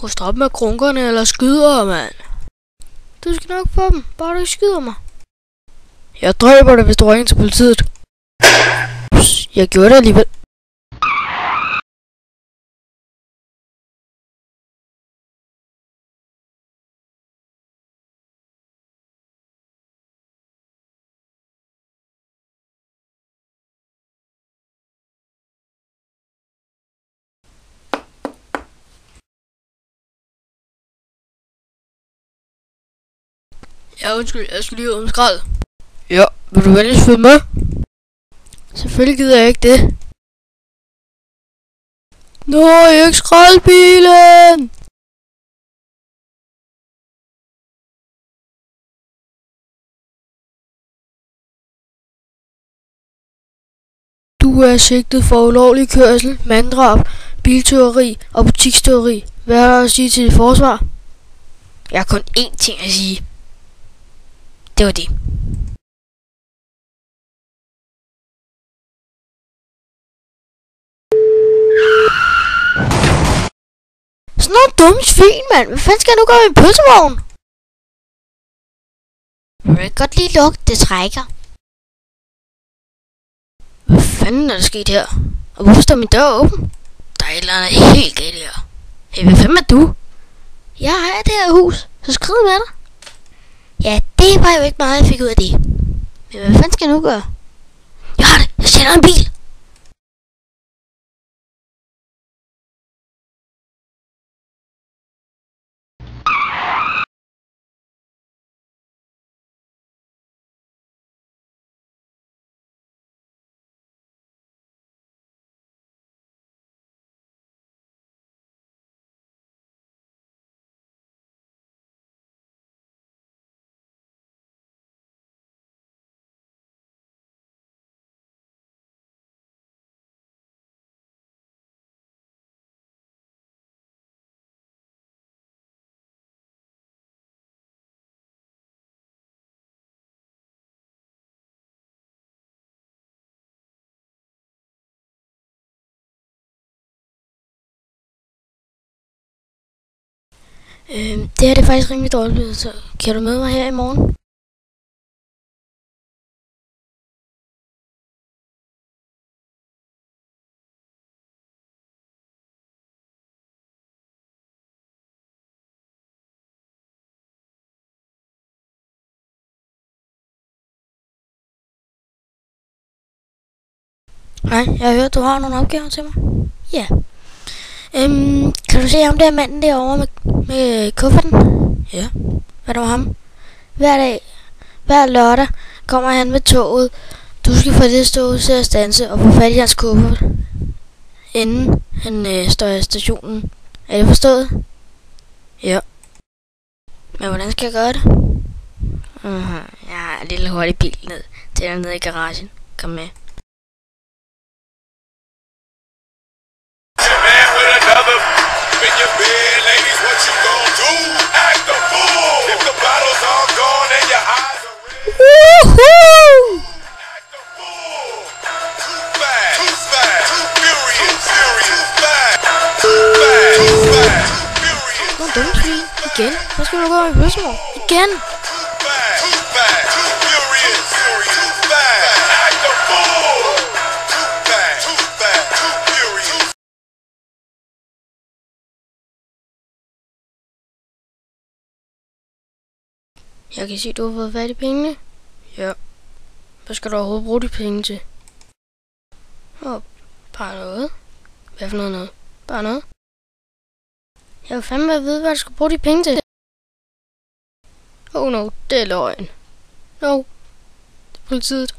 Prøv at stoppe med krunkerne eller skyder, mand. Du skal nok få dem, bare du ikke skyder mig. Jeg dræber dig, hvis du ringer til politiet. Jeg gjorde det alligevel. Ja, undskyld, jeg skal lige ud om skrald. Ja, vil du venligst følge med? Selvfølgelig gider jeg ikke det. Nå, ikke skraldbilen! Du er sigtet for ulovlig kørsel, manddrab, biltyveri og butikstyveri. Hvad har du at sige til dit forsvar? Jeg har kun én ting at sige. Det var det. Sådan noget dumt svin, mand. Hvad fanden skal jeg nu gøre med en pølsevogn? Jeg vil godt lige lukke, det trækker. Hvad fanden er der sket her? Og hvorfor står min dør åben? Der er et eller andet helt galt her. Hey, hvad fanden er du? Jeg har det her hus, så skriv med dig. Ja, det var jo ikke meget, jeg fik ud af det. Men hvad fanden skal jeg nu gøre? Jeg har det! Jeg sender en bil! Det her det er faktisk rimelig dårligt, så kan du møde mig her i morgen? Nej, jeg har hørt, du har nogle opgaver til mig. Ja. Kan du se ham der manden derovre med kufferten? Ja. Hvad er der med ham? Hver lørdag kommer han med toget. Du skal få det stå til at standse og få fat i hans kuffert, inden han står i stationen. Er det forstået? Ja. Men hvordan skal jeg gøre det? Jeg har en lille hurtig bil ned til dernede i garagen. Kom med. Too fast, too furious. dumme svin. Igen. Hvad skal du gå i bøssemor? Igen. Jeg kan se, at du har fået fat i pengene. Ja. Hvad skal du overhovedet bruge de penge til? Bare noget. Hvad for noget? Bare noget. Jeg vil fandme vide, hvad du skal bruge de penge til. No, det er løgn. No, det er politiet.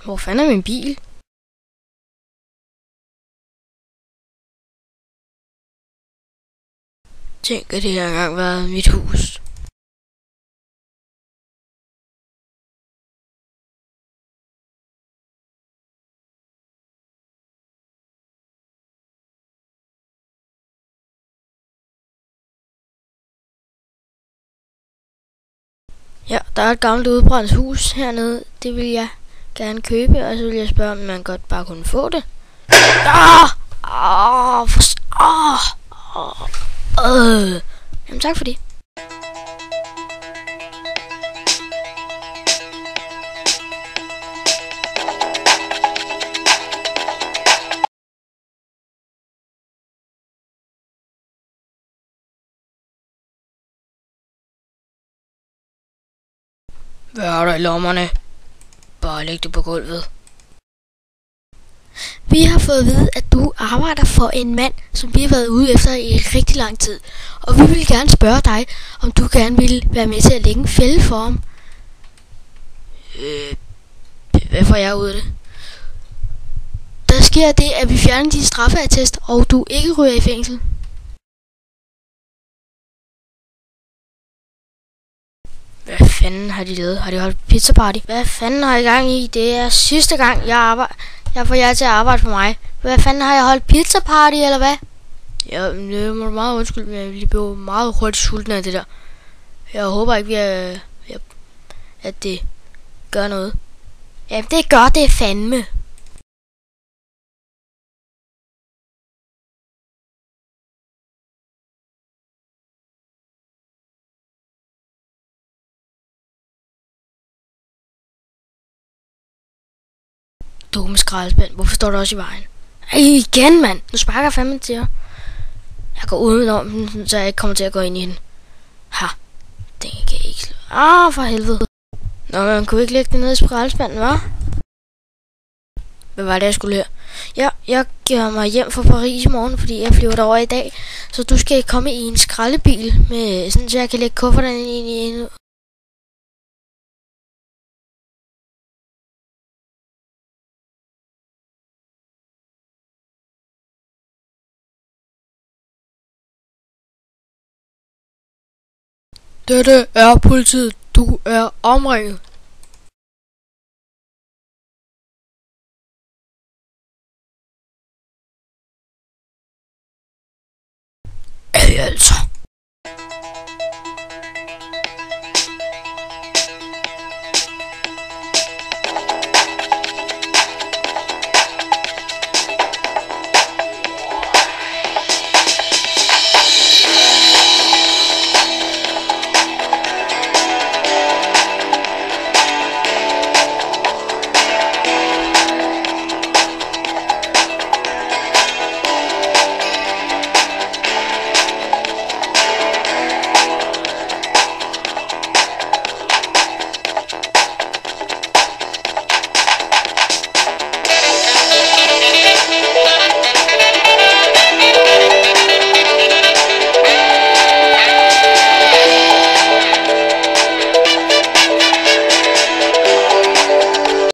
Hvor fanden er min bil? Tænk, at det har engang været mit hus. Ja, der er et gammelt udbrændt hus hernede. Det vil jeg gerne købe, og så vil jeg spørge, om man godt bare kunne få det. Jamen tak for det. Hvad har du i lommerne? Bare læg det på gulvet. Vi har fået at vide, at du arbejder for en mand, som vi har været ude efter i rigtig lang tid. Og vi vil gerne spørge dig, om du gerne vil være med til at lægge en fælde for ham. Hvad får jeg ud af det? Der sker det, at vi fjerner din straffeattest, og du ikke ryger i fængsel. Hvad fanden har de lavet? Har de holdt pizza party? Hvad fanden har I gang i? Det er sidste gang, jeg får jer til at arbejde for mig. Hvad fanden har jeg holdt pizza party, eller hvad? Ja, det må du meget undskylde, men vi blev meget hurtigt sultne af det der. Jeg håber ikke, at det gør noget. Jamen, det gør det fandme. Dumme skraldespand. Hvorfor står du også i vejen? Ej, igen, mand. Nu sparker jeg fandme til jer. Jeg går udenom den, så jeg ikke kommer til at gå ind i den. Ha. Den kan jeg ikke slå. For helvede. Nå, man kunne ikke lægge det ned i skraldespanden, hva'? Hvad var det, jeg skulle her? Ja, jeg giver mig hjem fra Paris i morgen, fordi jeg flyver derover i dag. Så du skal komme i en skraldebil, med, sådan, så jeg kan lægge kufferten ind i en. Dette er politiet. Du er omringet. Altså.